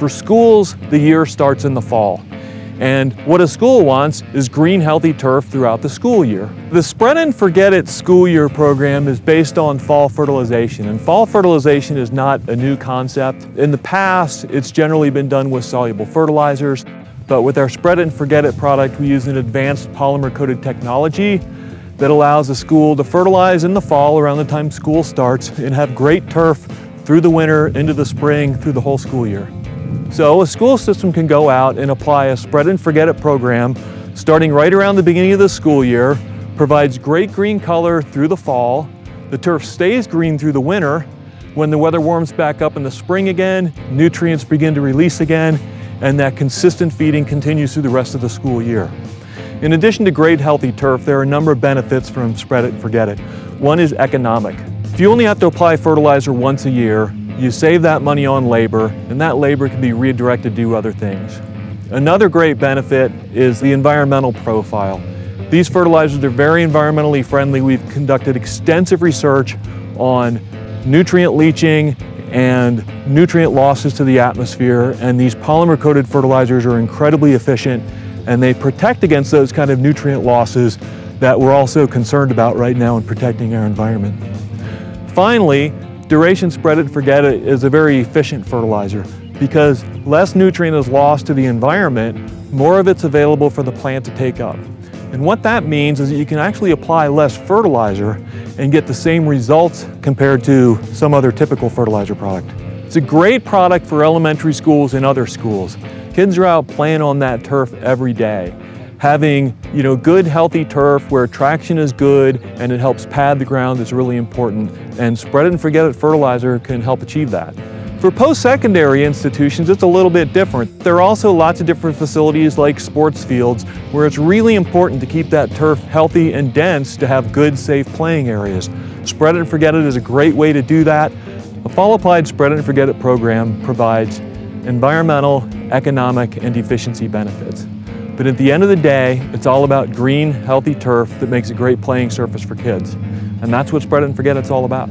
For schools, the year starts in the fall. And what a school wants is green, healthy turf throughout the school year. The Spread and Forget It school year program is based on fall fertilization, and fall fertilization is not a new concept. In the past, it's generally been done with soluble fertilizers, but with our Spread and Forget It product, we use an advanced polymer-coated technology that allows the school to fertilize in the fall around the time school starts and have great turf through the winter, into the spring, through the whole school year. So a school system can go out and apply a Spread and Forget It program starting right around the beginning of the school year, provides great green color through the fall, the turf stays green through the winter. When the weather warms back up in the spring again, nutrients begin to release again, and that consistent feeding continues through the rest of the school year. In addition to great healthy turf, there are a number of benefits from Spread It and Forget It. One is economic. If you only have to apply fertilizer once a year, you save that money on labor, and that labor can be redirected to do other things. Another great benefit is the environmental profile. These fertilizers are very environmentally friendly. We've conducted extensive research on nutrient leaching and nutrient losses to the atmosphere, and these polymer-coated fertilizers are incredibly efficient, and they protect against those kind of nutrient losses that we're also concerned about right now in protecting our environment. Finally, Duration Spread It and Forget It is a very efficient fertilizer because less nutrient is lost to the environment, more of it's available for the plant to take up. And what that means is that you can actually apply less fertilizer and get the same results compared to some other typical fertilizer product. It's a great product for elementary schools and other schools. Kids are out playing on that turf every day. Having good healthy turf where traction is good and it helps pad the ground is really important, and Spread It and Forget It fertilizer can help achieve that. For post-secondary institutions, it's a little bit different. There are also lots of different facilities like sports fields where it's really important to keep that turf healthy and dense to have good, safe playing areas. Spread It and Forget It is a great way to do that. A fall-applied Spread It and Forget It program provides environmental, economic, and efficiency benefits. But at the end of the day, it's all about green, healthy turf that makes a great playing surface for kids. And that's what Spread It and Forget It's all about.